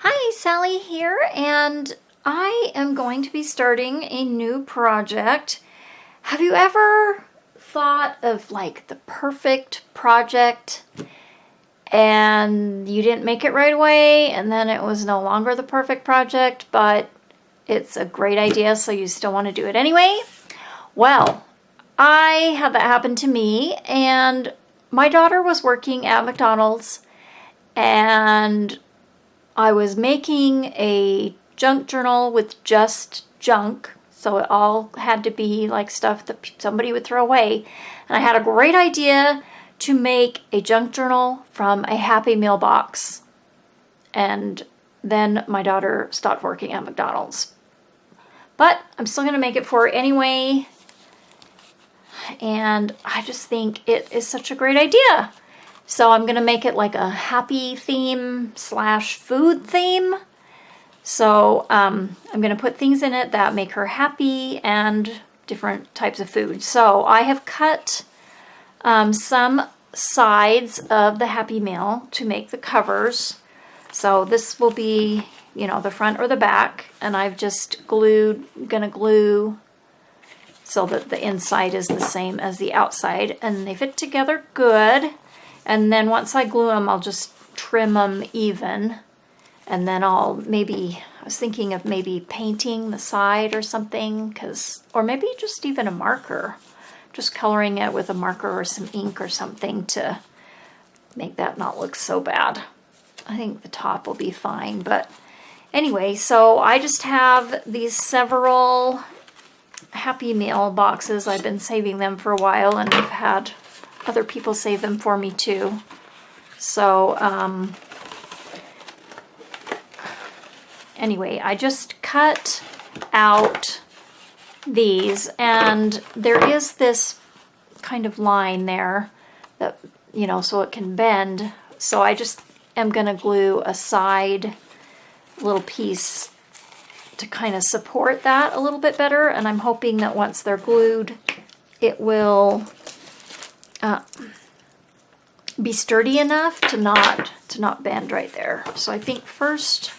Hi, Sally here, and I am going to be starting a new project. Have you ever thought of like the perfect project and you didn't make it right away and then it was no longer the perfect project, but it's a great idea, so you still want to do it anyway? Well, I had that happen to me, and my daughter was working at McDonald's and I was making a junk journal with just junk, so it all had to be like stuff that somebody would throw away. And I had a great idea to make a junk journal from a Happy Meal box. And then my daughter stopped working at McDonald's. But I'm still going to make it for her anyway. And I just think it is such a great idea. So I'm going to make it like a happy theme / food theme. So I'm going to put things in it that make her happy and different types of food. So I have cut some sides of the Happy Meal to make the covers. So this will be, the front or the back. And I've just going to glue so that the inside is the same as the outside. And they fit together good. And then once I glue them, I'll just trim them even. And then I was thinking of maybe painting the side or something, or maybe just even a marker. Just coloring it with a marker or some ink or something to make that not look so bad. I think the top will be fine. But anyway, so I just have these several Happy Meal boxes. I've been saving them for a while, and I've had other people save them for me too. So anyway, I just cut out these, and there is this kind of line there that, so it can bend. So I just am going to glue a side little piece to kind of support that a little bit better. And I'm hoping that once they're glued, it will be sturdy enough to not bend right there. So I think first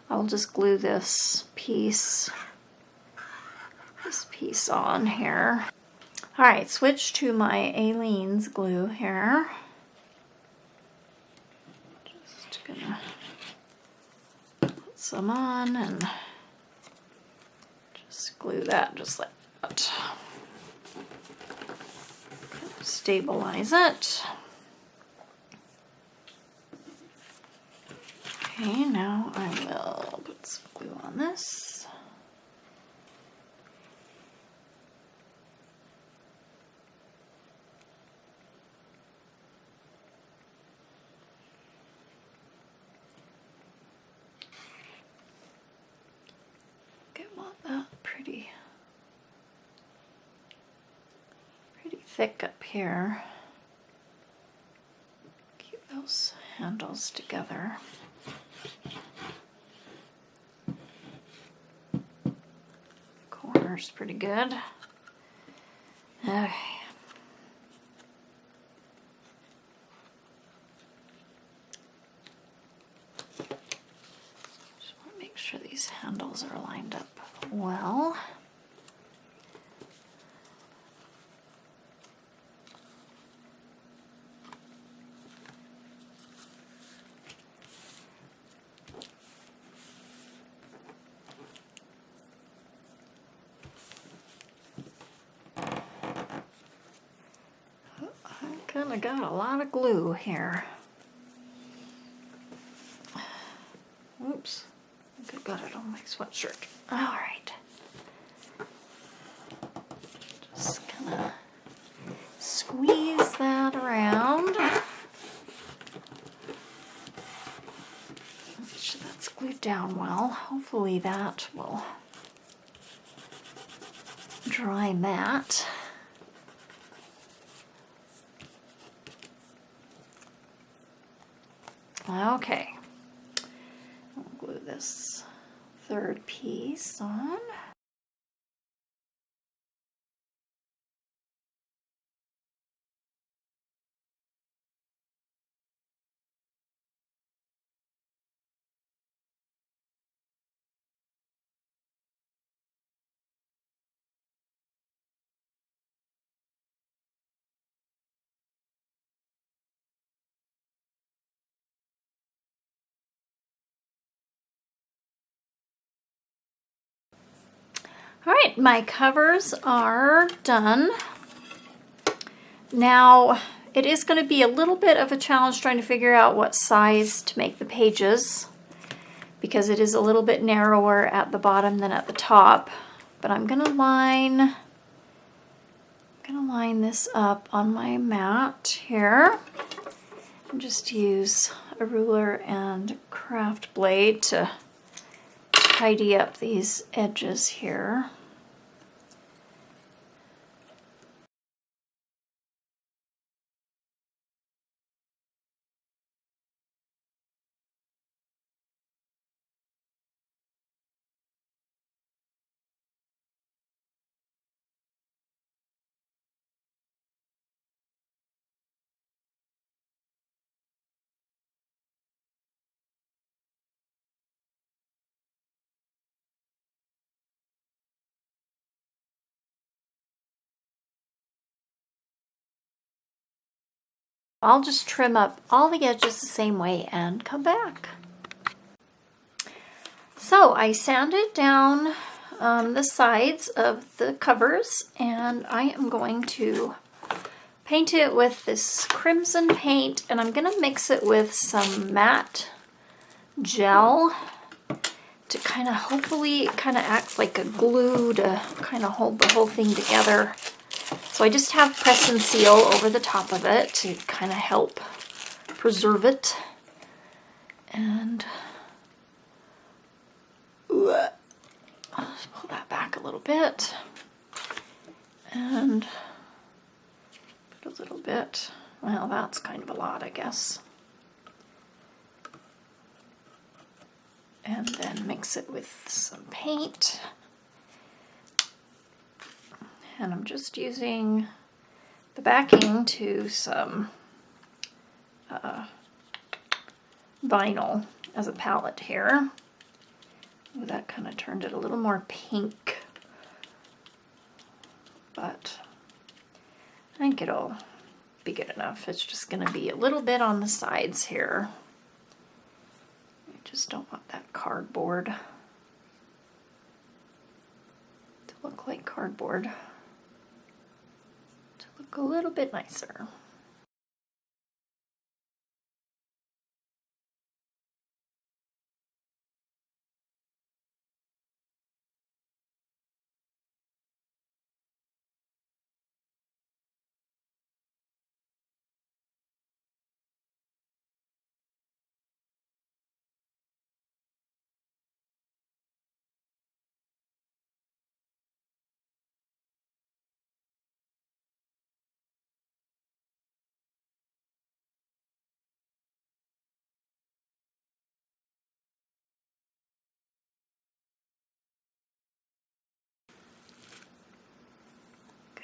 I'll just glue this piece on here. All right, switch to my Aleene's glue here. Just gonna put some on and just glue that just like that. Stabilize it. Okay, now I will put some glue on this. Want that pretty thick up here. Keep those handles together. Corner's pretty good. Okay. Just want to make sure these handles are lined up well. Kind of got a lot of glue here. Oops, I think I got it on my sweatshirt. All right. Just gonna squeeze that around. Make sure that's glued down well. Hopefully that will dry matte. Okay, I'll glue this third piece on. All right, my covers are done. Now, it is going to be a little bit of a challenge trying to figure out what size to make the pages, because it is a little bit narrower at the bottom than at the top. But I'm going to line this up on my mat here. And just use a ruler and craft blade to tidy up these edges here. I'll just trim up all the edges the same way and come back. So I sanded down the sides of the covers, and I am going to paint it with this crimson paint, and I'm going to mix it with some matte gel to kind of hopefully it kind of acts like a glue to kind of hold the whole thing together. So I just have press and seal over the top of it to kind of help preserve it. And I'll just pull that back a little bit. And put a little bit, well, that's kind of a lot, I guess. And then mix it with some paint. And I'm just using the backing to some vinyl as a palette here. Ooh, that kind of turned it a little more pink. But I think it'll be good enough. It's just going to be a little bit on the sides here. I just don't want that cardboard to look like cardboard. To look a little bit nicer.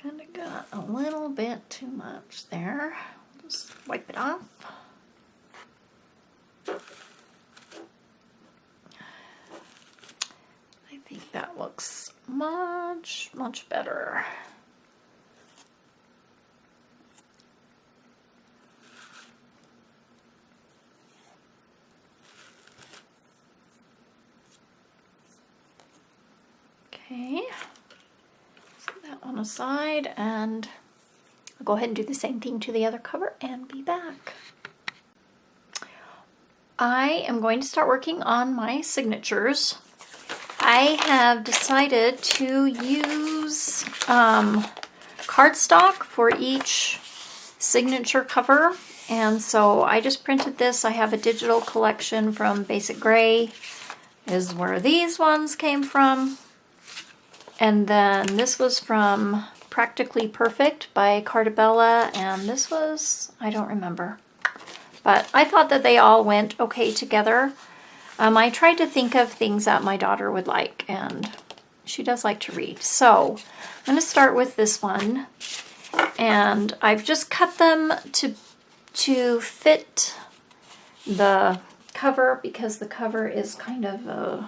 Kind of got a little bit too much there. Just wipe it off. I think that looks much, much better. Okay. On a side, and I'll go ahead and do the same thing to the other cover and be back. I am going to start working on my signatures. I have decided to use cardstock for each signature cover, and so I just printed this. I have a digital collection from Basic Gray, is where these ones came from. And then this was from Practically Perfect by Cartabella, and this was, I don't remember. But I thought that they all went okay together. I tried to think of things that my daughter would like, and she does like to read. So I'm going to start with this one, and I've just cut them to fit the cover, because the cover is kind of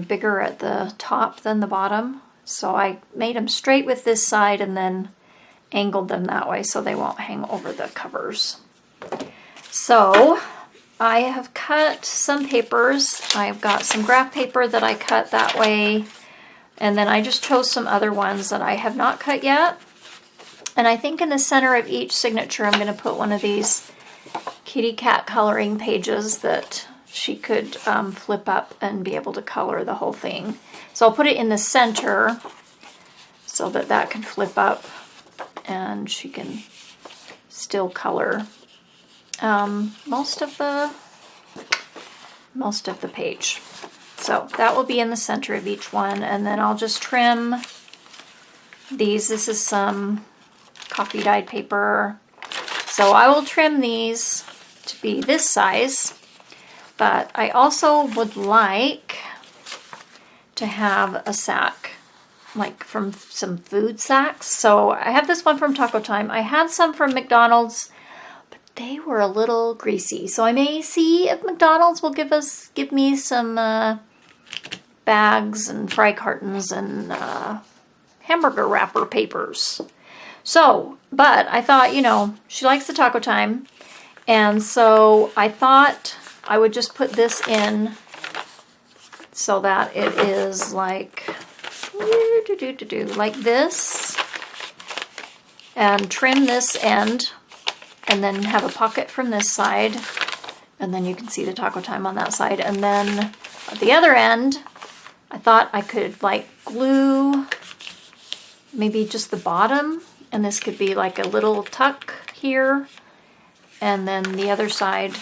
bigger at the top than the bottom. So I made them straight with this side and then angled them that way so they won't hang over the covers. So I have cut some papers. I've got some graph paper that I cut that way. And then I just chose some other ones that I have not cut yet. And I think in the center of each signature, I'm going to put one of these kitty cat coloring pages that she could flip up and be able to color the whole thing. So I'll put it in the center so that that can flip up and she can still color most of the page. So that will be in the center of each one, and then I'll just trim these. This is some coffee dyed paper. So I will trim these to be this size, but I also would like to have a sack, like from some food sacks. So I have this one from Taco Time. I had some from McDonald's, but they were a little greasy. So I may see if McDonald's will give me some bags and fry cartons and hamburger wrapper papers. So, but I thought, you know, she likes the Taco Time, and so I thought I would just put this in so that it is like this, and trim this end, and then have a pocket from this side, and then you can see the Taco Time on that side, and then at the other end, I thought I could like glue maybe just the bottom, and this could be like a little tuck here, and then the other side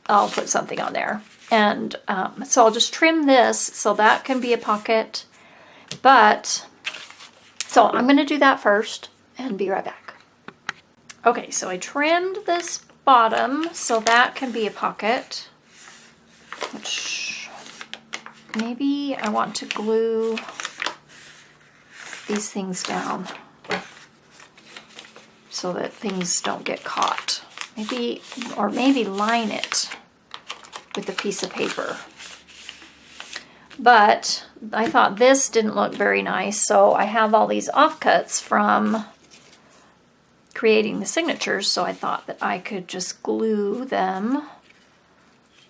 I'll put something on there. And so I'll just trim this so that can be a pocket. But so I'm going to do that first and be right back. Okay, so I trimmed this bottom so that can be a pocket, which maybe I want to glue these things down so that things don't get caught. Maybe, or maybe line it with a piece of paper. But I thought this didn't look very nice, so I have all these offcuts from creating the signatures, so I thought that I could just glue them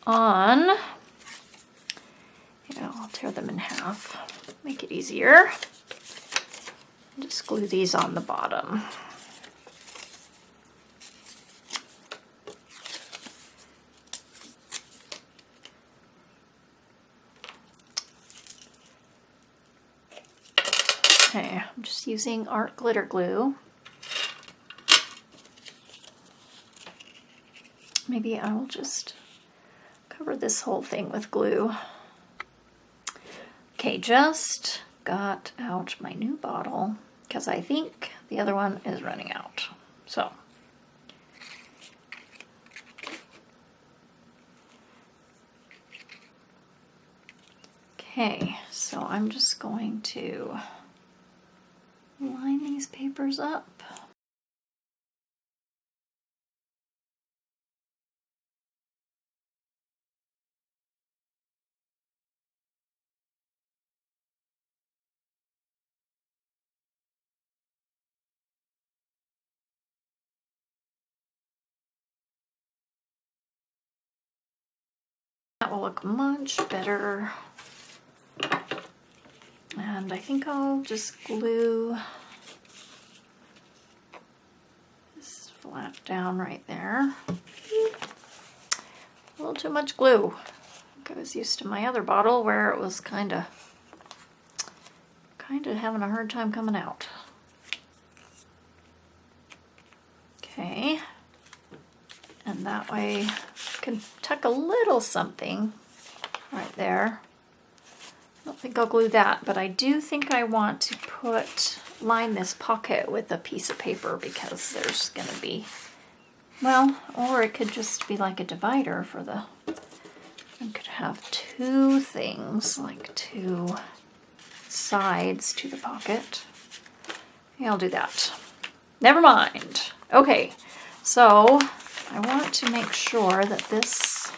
on. You know, I'll tear them in half, make it easier. Just glue these on the bottom. Okay, I'm just using art glitter glue. Maybe I will just cover this whole thing with glue. Okay, just got out my new bottle because I think the other one is running out. So, okay, so I'm just going to line these papers up. That will look much better. And I think I'll just glue this flat down right there. A little too much glue. I was used to my other bottle where it was kind of having a hard time coming out. Okay. And that way I can tuck a little something right there. I don't think I'll glue that, but I do think I want to line this pocket with a piece of paper because there's going to be, well, or it could just be like a divider for the, I could have two things, like two sides to the pocket. Yeah, I'll do that. Never mind. Okay, so I want to make sure that this,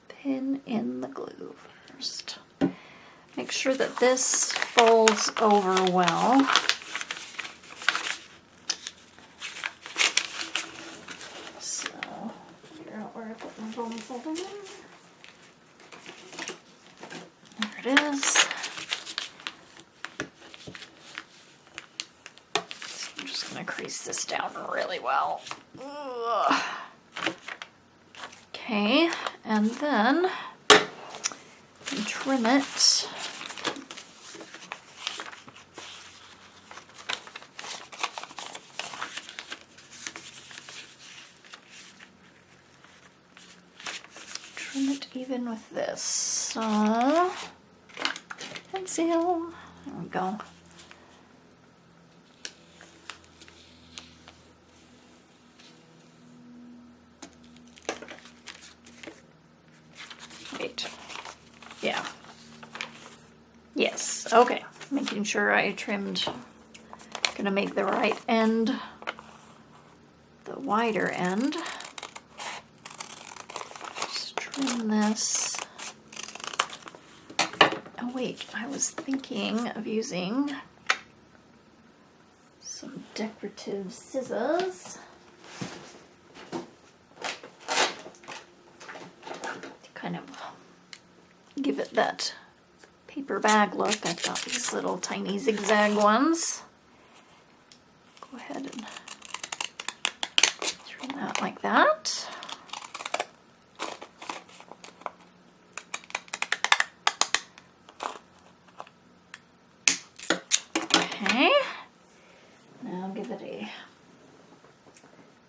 pin in the glue first. Make sure that this folds over well. So, figure out where I put my bone folder. this down really well. Ugh. Okay, and then trim it. Trim it even with this. Pencil. There we go. Wait. Yeah. Yes. Okay. Making sure I trimmed. Gonna make the right end the wider end. Just trim this. Oh wait, I was thinking of using some decorative scissors to kind of give it that paper bag look. I've got these little tiny zigzag ones. Go ahead and trim that like that. Okay. Now give it a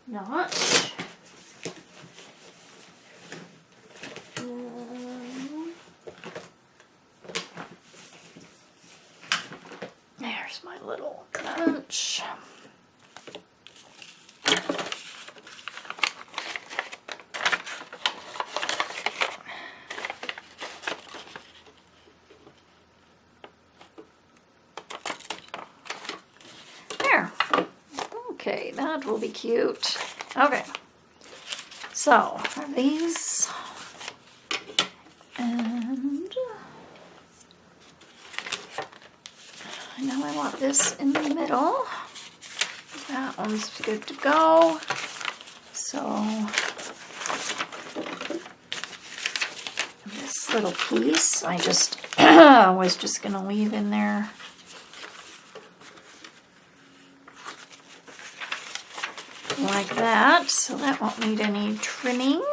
notch. There's my little bunch. There. Okay, that will be cute. Okay. So, are these, and I know I want this in the middle. That one's good to go. So, this little piece I just was just going to leave in there. Like that, so that won't need any trimming.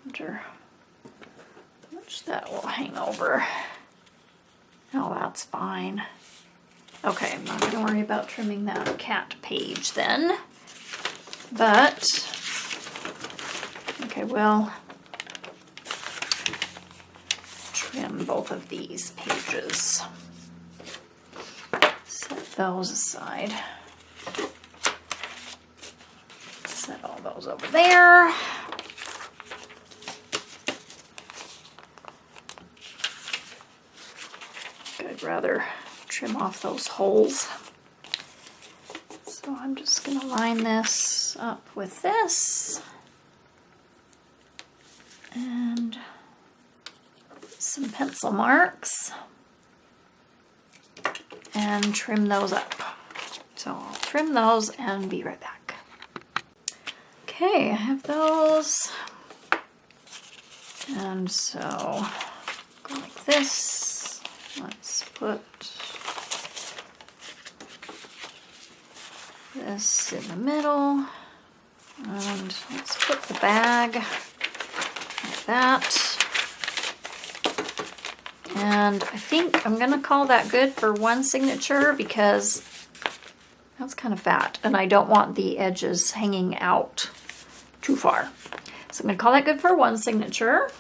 Wonder how much that will hang over. Oh, that's fine. Okay, I'm not going to worry about trimming that cat page then. But, okay, we'll trim both of these pages. Set those aside. Set all those over there. I'd rather trim off those holes. So I'm just going to line this up with this. And some pencil marks. And trim those up. So I'll trim those and be right back. Okay, I have those. And so go like this. Let's put this in the middle. And let's put the bag like that. And I think I'm going to call that good for one signature because that's kind of fat and I don't want the edges hanging out too far. So I'm going to call that good for one signature.